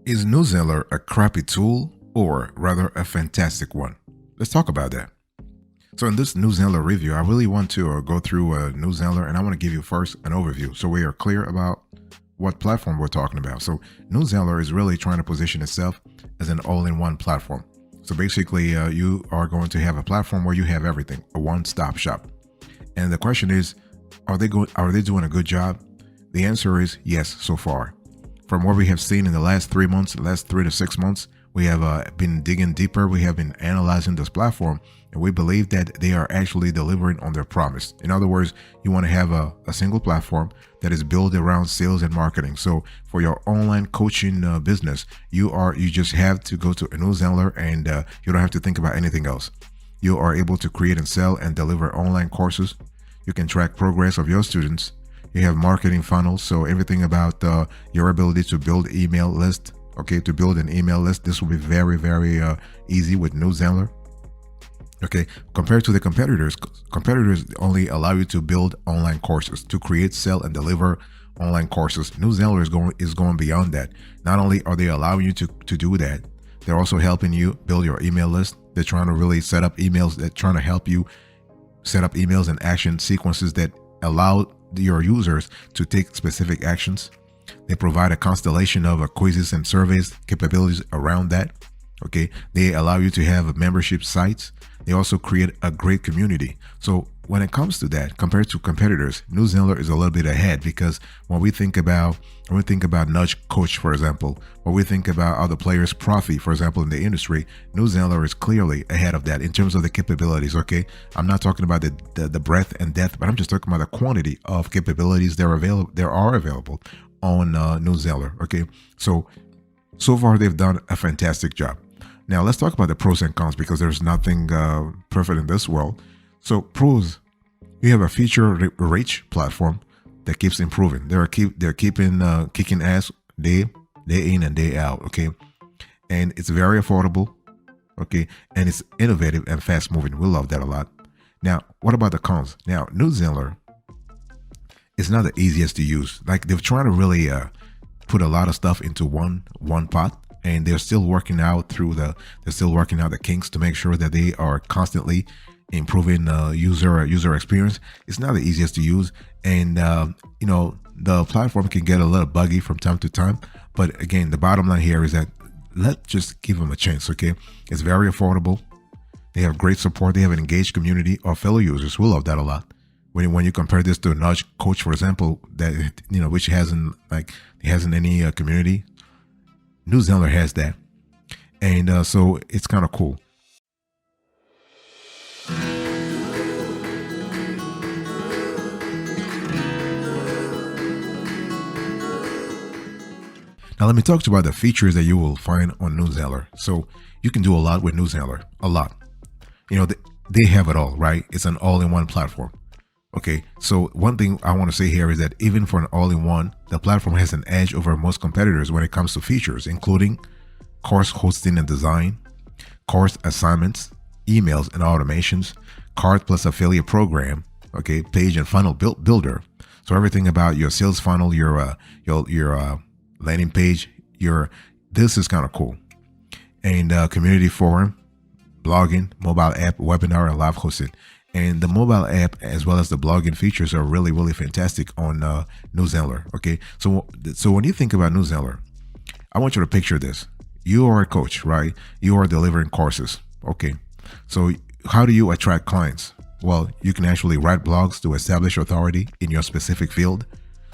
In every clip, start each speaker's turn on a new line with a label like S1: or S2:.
S1: Is Zenler a crappy tool or rather a fantastic one? Let's talk about that. So in this Zenler review, I really want to go through Zenler, and I want to give you first an overview so we are clear about what platform we're talking about. So Zenler is really trying to position itself as an all-in-one platform. So basically, you are going to have a platform where you have everything, a one-stop shop. And the question is, are they doing a good job? The answer is yes, so far. From what we have seen in the last 3 months, the last 3 to 6 months, we have been digging deeper. We have been analyzing this platform, and we believe that they are actually delivering on their promise. In other words, you want to have a single platform that is built around sales and marketing. So for your online coaching business, you just have to go to a Zenler, and you don't have to think about anything else. You are able to create and sell and deliver online courses. You can track progress of your students. You have marketing funnels, so everything about your ability to build email list. Okay, to build an email list, this will be very, very easy with Zenler. Okay, compared to the competitors only allow you to build online courses, to create, sell, and deliver online courses. Zenler is going beyond that. Not only are they allowing you to do that, they're also helping you build your email list. They're trying to really set up emails. They're trying to help you set up emails and action sequences that allow your users to take specific actions. They provide a constellation of quizzes and surveys capabilities around that. Okay, they allow you to have membership sites. They also create a great community. So when it comes to that, compared to competitors, Zenler is a little bit ahead, because when we think about Nudge Coach, for example, when we think about other players, Profi, for example, in the industry, Zenler is clearly ahead of that in terms of the capabilities. Okay, I'm not talking about the breadth and depth, but I'm just talking about the quantity of capabilities that are available on Zenler. Okay, so far they've done a fantastic job. Now let's talk about the pros and cons, because there's nothing perfect in this world. So pros, you have a feature-rich platform that keeps improving. They're keeping kicking ass day in and day out. Okay, and it's very affordable. Okay, and it's innovative and fast-moving. We love that a lot. Now, what about the cons? Now, Zenler is not the easiest to use. Like, they're trying to really put a lot of stuff into one pot, and they're still working out the kinks to make sure that they are constantly improving user experience. It's not the easiest to use, and the platform can get a little buggy from time to time. But again, the bottom line here is that let's just give them a chance. Okay, it's very affordable. They have great support. They have an engaged community of fellow users. We love that a lot. When you compare this to a Nudge Coach, for example, that which hasn't any community, Zenler has that, and so it's kind of cool. Now let me talk to you about the features that you will find on Zenler. So you can do a lot with Zenler, a lot. They have it all, right? It's an all-in-one platform. Okay, so one thing I want to say here is that even for an all-in-one, the platform has an edge over most competitors when it comes to features, including course hosting and design, course assignments, emails and automations, card plus affiliate program, okay, page and funnel builder. So everything about your sales funnel, your landing page, this is kind of cool. And community forum, blogging, mobile app, webinar, and live hosting. And the mobile app as well as the blogging features are really, really fantastic on Zenler. Okay, so when you think about Zenler, I want you to picture this. You are a coach, right? You are delivering courses. Okay, so how do you attract clients? Well, you can actually write blogs to establish authority in your specific field.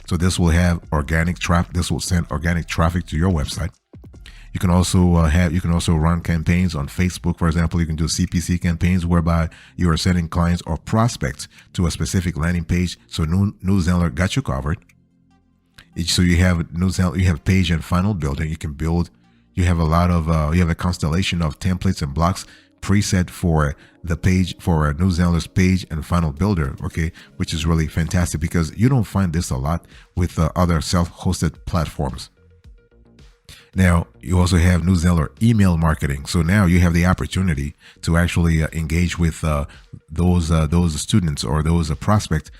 S1: So this will have organic traffic. This will send organic traffic to your website. You can also run campaigns on Facebook. For example, you can do CPC campaigns whereby you are sending clients or prospects to a specific landing page. So Zenler got you covered. So you have Zenler, you have page and funnel building. You can build. You have you have a constellation of templates and blocks preset for the page, for Zenler's page and funnel builder. Okay, which is really fantastic, because you don't find this a lot with other self-hosted platforms. Now, you also have Zenler email marketing. So now you have the opportunity to actually engage with those students or those prospects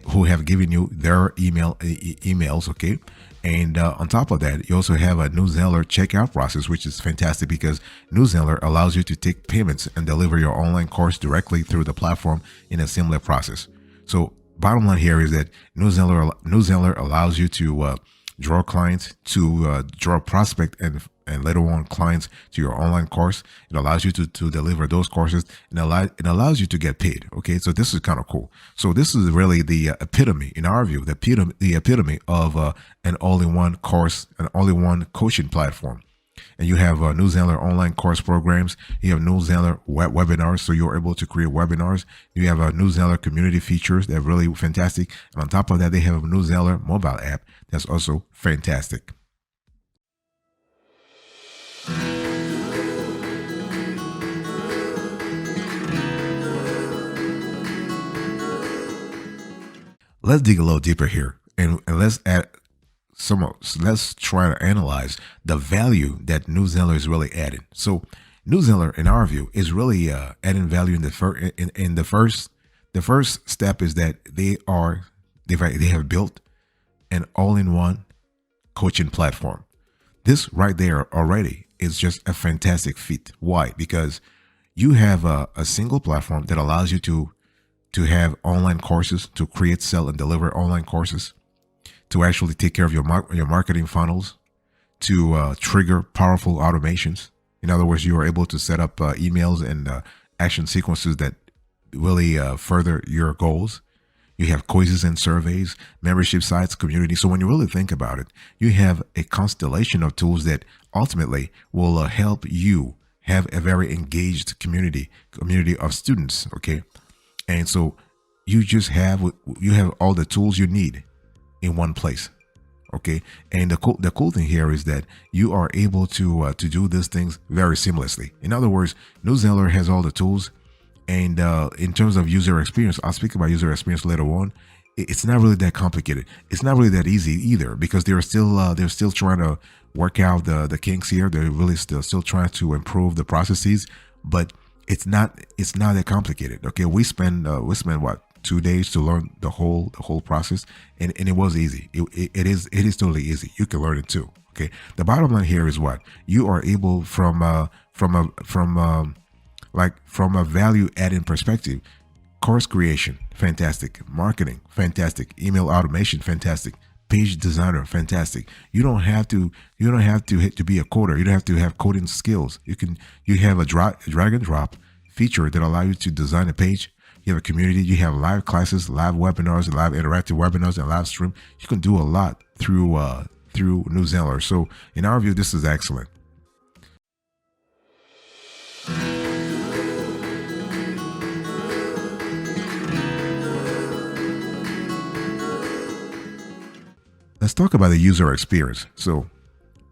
S1: who have given you their emails. Okay. And on top of that, you also have a Zenler checkout process, which is fantastic because Zenler allows you to take payments and deliver your online course directly through the platform in a similar process. So bottom line here is that Zenler allows you to draw clients, to draw prospect and later on clients to your online course. It allows you to deliver those courses and it allows you to get paid. Okay, so this is kind of cool. So this is really the epitome, in our view, the epitome of an all-in-one course, an all-in-one coaching platform. And you have Zenler online course programs. You have Zenler webinars, so you're able to create webinars. You have Zenler community features that are really fantastic. And on top of that, they have a Zenler mobile app that's also fantastic. Let's dig a little deeper here, and let's add let's try to analyze the value that Zenler is really adding. So Zenler, in our view, is really adding value in the first step is that they have built an all-in-one coaching platform. This right there already is just a fantastic feat. Why? Because you have a single platform that allows you to have online courses, to create, sell, and deliver online courses, to actually take care of your marketing funnels, to trigger powerful automations. In other words, you are able to set up emails and action sequences that really further your goals. You have quizzes and surveys, membership sites, community. So when you really think about it, you have a constellation of tools that ultimately will help you have a very engaged community of students. Okay, and so you have all the tools you need in one place. Okay, and the cool thing here is that you are able to do these things very seamlessly. In other words, Zenler has all the tools, and in terms of user experience, I'll speak about user experience later on. It's not really that complicated. It's not really that easy either, because they're still trying to work out the kinks here. They're really still trying to improve the processes, but it's not that complicated. Okay, we spend what, 2 days to learn the whole process, and it was easy. It is totally easy. You can learn it too. Okay, the bottom line here is what you are able from a value adding perspective. Course creation, fantastic. Marketing, fantastic. Email automation, fantastic. Page designer, fantastic. You don't have to be a coder. You don't have to have coding skills. You have a drag and drop feature that allow you to design a page. You have a community. You have live classes, live webinars, live interactive webinars, and live stream. You can do a lot through Zenler. So in our view, this is excellent. Let's talk about the user experience. So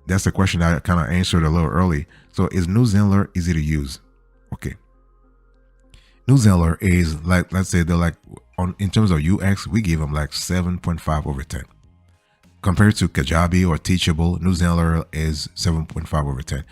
S1: that's the question I kind of answered a little early. So is Zenler easy to use? Okay. Zenler is like, let's say they're like, in terms of UX, we give them like 7.5 over 10. Compared to Kajabi or Teachable, Zenler is 7.5 over 10.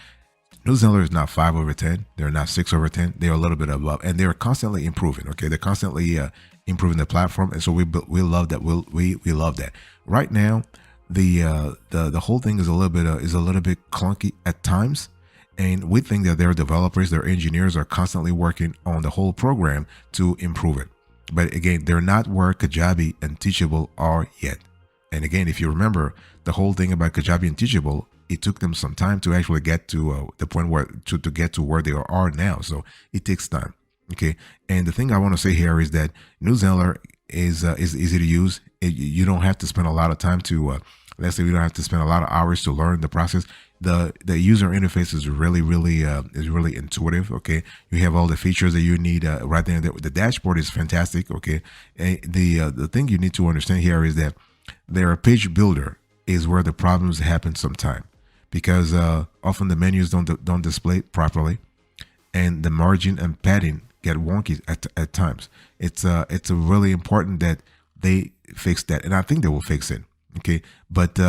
S1: Zenler is not 5 over 10. They're not 6 over 10. They're a little bit above, and they're constantly improving. Okay, they're constantly improving the platform, and so we love that. We love that. Right now, the whole thing is a little bit clunky at times, and we think that their developers, their engineers are constantly working on the whole program to improve it. But again, they're not where Kajabi and Teachable are yet. And again, if you remember the whole thing about Kajabi and Teachable, it took them some time to actually get to the point where to get to where they are now. So it takes time. Okay. And the thing I want to say here is that Zenler is easy to use. You don't have to spend a lot of time to, let's say, we don't have to spend a lot of hours to learn the process. The user interface is really intuitive. Okay. You have all the features that you need right there. The dashboard is fantastic. Okay. And the thing you need to understand here is that their page builder is where the problems happen sometime, because often the menus don't display properly, and the margin and padding get wonky at times. It's really important that they fix that, and I think they will fix it. Okay, but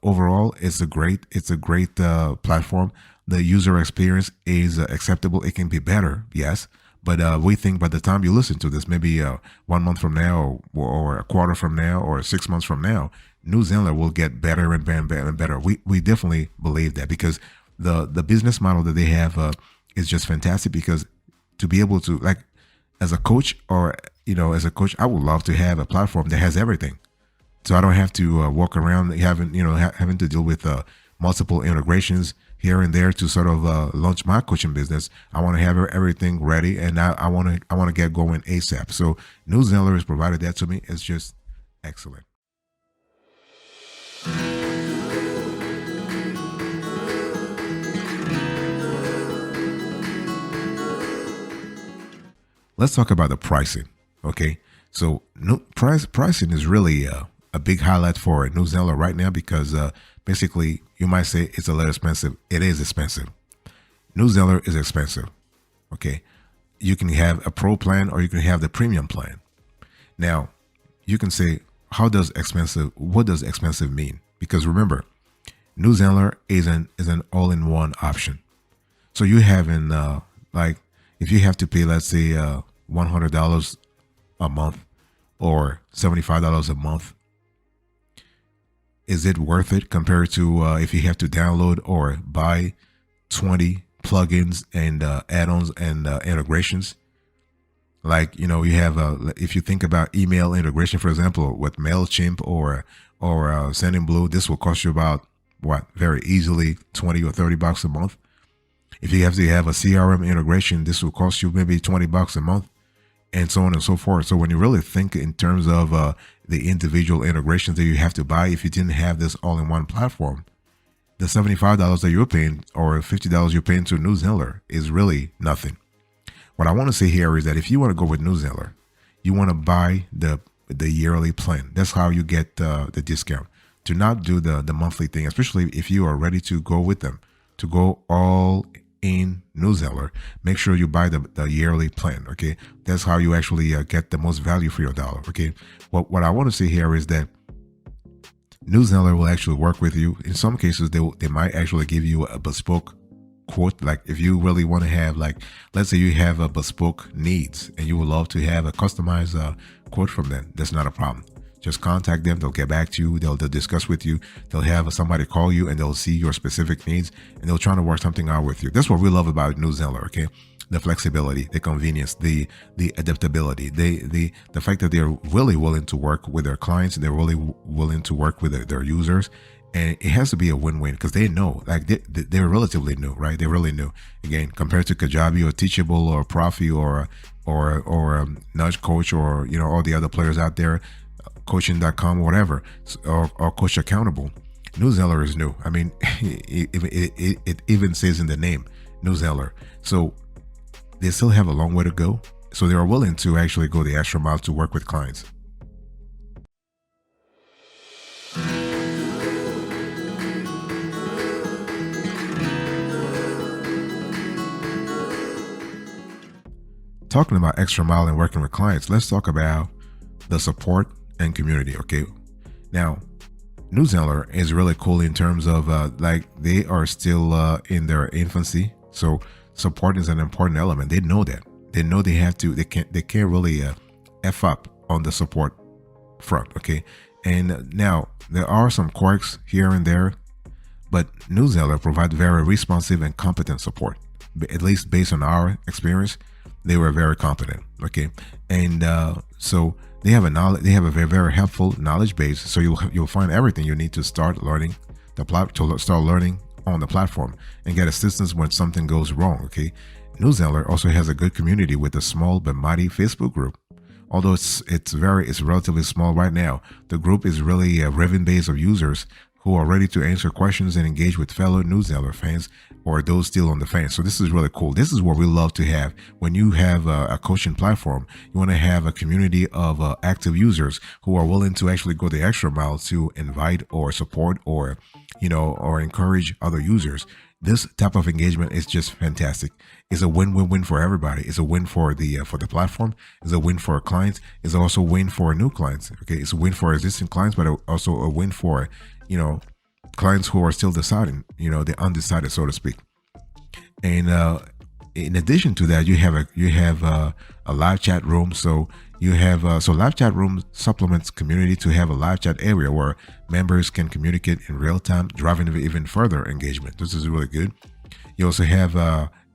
S1: overall, it's a great platform. The user experience is acceptable. It can be better, yes, but we think by the time you listen to this, maybe 1 month from now, or a quarter from now, or 6 months from now, New Zealand will get better and better and better and better. We definitely believe that, because the business model that they have is just fantastic. Because to be able to, like, as a coach, or as a coach, I would love to have a platform that has everything, so I don't have to walk around having to deal with multiple integrations here and there to sort of launch my coaching business. I want to have everything ready, and I want to get going ASAP. So New Zenler has provided that to me. It's just excellent. Let's talk about the pricing. Okay, so pricing is really a big highlight for New Zealand right now, because basically you might say it's a little expensive. It is expensive. New Zealand is expensive. Okay, you can have a pro plan, or you can have the premium plan. Now, you can say, how does expensive? What does expensive mean? Because remember, New Zealand is an all-in-one option. So you having like, if you have to pay, let's say, $100 a month, or $75 a month, is it worth it compared to if you have to download or buy 20 plugins and add-ons and integrations? Like, you have if you think about email integration, for example, with Mailchimp or Sendinblue, this will cost you about, what, very easily 20 or $30 a month. If you have to have a CRM integration, this will cost you maybe $20 a month, and so on and so forth. So when you really think in terms of the individual integrations that you have to buy, if you didn't have this all-in-one platform, the $75 that you're paying, or $50 you're paying to New Zenler, is really nothing. What I want to say here is that if you want to go with New Zenler, you want to buy the yearly plan. That's how you get the discount. Do not do the monthly thing, especially if you are ready to go with them, to go all in New Zenler. Make sure you buy the yearly plan. Okay, that's how you actually get the most value for your dollar. Okay, what I want to say here is that New Zenler will actually work with you. In some cases, they might actually give you a bespoke quote. Like, if you really want to have, like, let's say you have a bespoke needs and you would love to have a customized quote from them, that's not a problem. Just contact them. They'll get back to you. They'll discuss with you. They'll have somebody call you, and they'll see your specific needs, and they'll try to work something out with you. That's what we love about New Zenler. Okay, the flexibility, the convenience, the adaptability, the fact that they're really willing to work with their clients, and they're really willing to work with their users. And it has to be a win-win, because they know, like, they're relatively new, right? They're really new. Again, compared to Kajabi or Teachable or Profi or Nudge Coach, or all the other players out there, coaching.com, whatever, or Coach Accountable. New Zenler is new. I mean, it even says in the name, New Zenler. So they still have a long way to go. So they are willing to actually go the extra mile to work with clients. Talking about extra mile and working with clients, let's talk about the support and community. Okay, now New Zenler is really cool in terms of like, they are still in their infancy, so support is an important element. They know that. They know they have to. They can't really f up on the support front. Okay, and now there are some quirks here and there, but New Zenler provides very responsive and competent support. At least based on our experience, they were very competent. Okay, and so they have a knowledge. They have a very, very helpful knowledge base. So you'll find everything you need to start learning start learning on the platform, and get assistance when something goes wrong. Okay, New Zenler also has a good community with a small but mighty Facebook group. Although it's relatively small right now, the group is really a Riven base of users who are ready to answer questions and engage with fellow Newsletter fans or those still on the fence. So this is really cool. This is what we love to have. When you have a coaching platform, you want to have a community of active users who are willing to actually go the extra mile to invite or support or or encourage other users. This type of engagement is just fantastic. It's a win-win-win for everybody. It's a win for the platform. It's a win for our clients. It's also a win for new clients. Okay, it's a win for existing clients, but also a win for clients who are still deciding. The undecided, so to speak. And in addition to that, you have a live chat room. So you have so live chat room supplements community to have a live chat area where members can communicate in real time, driving even further engagement. This is really good. You also have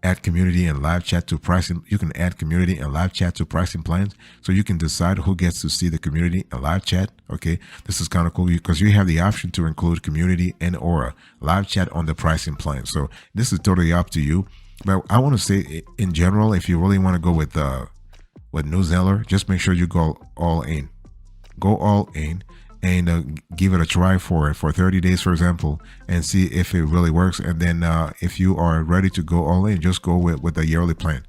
S1: add community and live chat to pricing. You can add community and live chat to pricing plans, so you can decide who gets to see the community and live chat. Okay, this is kind of cool because you have the option to include community and or live chat on the pricing plan. So this is totally up to you. But I want to say, in general, if you really want to go with Newsletter, just make sure you go all in. Go all in and give it a try for 30 days, for example, and see if it really works. And then if you are ready to go all in, just go with the yearly plan.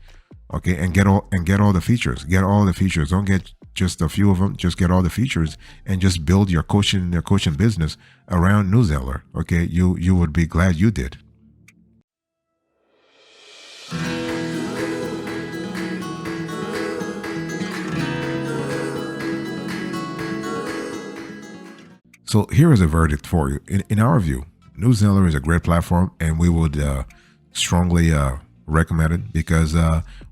S1: Okay, and get all the features. Get all the features. Don't get just a few of them. Just get all the features and just build your coaching business around Newsletter. Okay, you would be glad you did. So here is a verdict for you. In our view, Newsletter is a great platform, and we would strongly recommend it because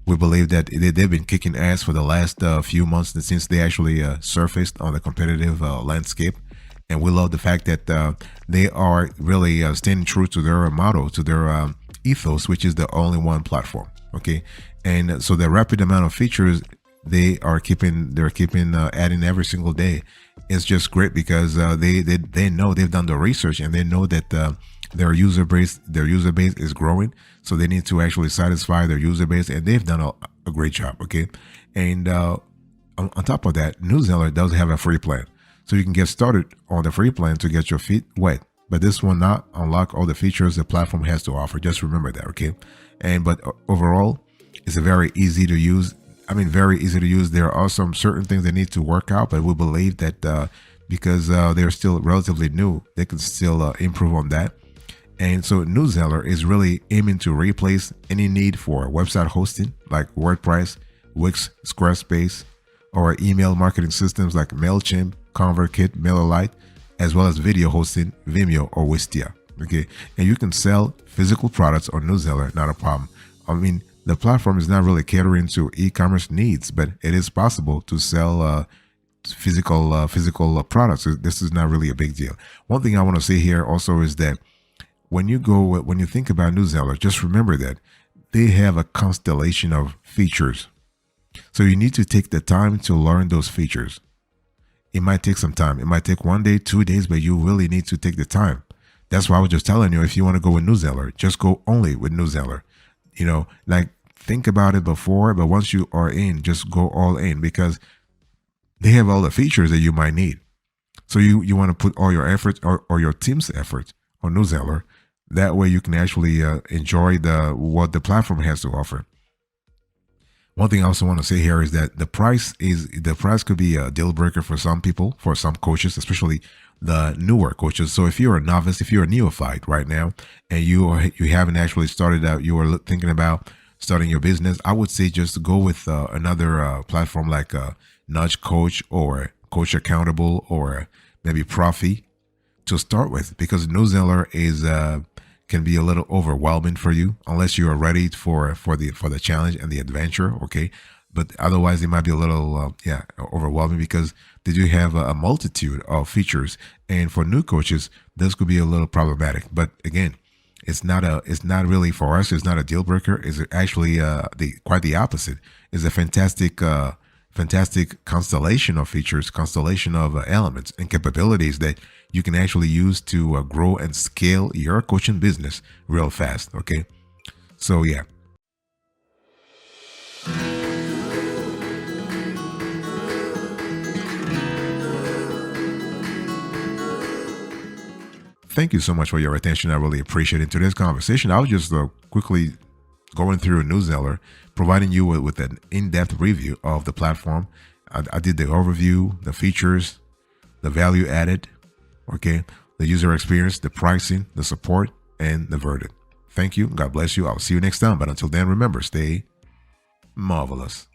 S1: we believe that they've been kicking ass for the last few months since they actually surfaced on the competitive landscape. And we love the fact that they are really standing true to their motto, to their ethos, which is the only one platform. Okay, and so the rapid amount of features they're keeping adding every single day. It's just great because they know they've done the research and they know that their user base is growing, so they need to actually satisfy their user base, and they've done a great job. Okay, and on top of that, Newsletter does have a free plan, so you can get started on the free plan to get your feet wet. But this will not unlock all the features the platform has to offer. Just remember that. Okay, but overall, it's a very easy to use. Very easy to use. There are some certain things they need to work out, but we believe that because they're still relatively new, they can still improve on that. And so Newsletter is really aiming to replace any need for website hosting like WordPress, Wix, Squarespace, or email marketing systems like MailChimp, ConvertKit, MailerLite, as well as video hosting, Vimeo or Wistia. Okay, and you can sell physical products on Newsletter, not a problem. The platform is not really catering to e-commerce needs, but it is possible to sell physical products. This is not really a big deal. One thing I want to say here also is that when you think about Newsletter, just remember that they have a constellation of features. So you need to take the time to learn those features. It might take some time. It might take 1 day, 2 days, but you really need to take the time. That's why I was just telling you, if you want to go with Newsletter, just go only with Newsletter. Think about it before, but once you are in, just go all in because they have all the features that you might need. So you want to put all your efforts or your team's efforts on Newsletter. That way you can actually enjoy what the platform has to offer. One thing I also want to say here is that the price could be a deal breaker for some people, for some coaches, especially the newer coaches. So if you're a novice, if you're a neophyte right now, and you haven't actually started out, you are thinking about starting your business, I would say just go with another platform like Nudge Coach or Coach Accountable or maybe Profi to start with, because Newsletter can be a little overwhelming for you unless you are ready for the challenge and the adventure. Okay, but otherwise it might be a little overwhelming because they do have a multitude of features, and for new coaches this could be a little problematic. But again, it's not really for us. It's not a deal breaker. It's actually quite the opposite. It's a fantastic constellation of features, constellation of elements and capabilities that you can actually use to grow and scale your coaching business real fast. Okay, so yeah. thank you so much for your attention. I really appreciate it. In today's conversation, I was just quickly going through Zenler, providing you with an in-depth review of the platform. I did the overview, the features, the value added, okay, the user experience, the pricing, the support, and the verdict. Thank you. God bless you. I'll see you next time. But until then, remember, stay marvelous.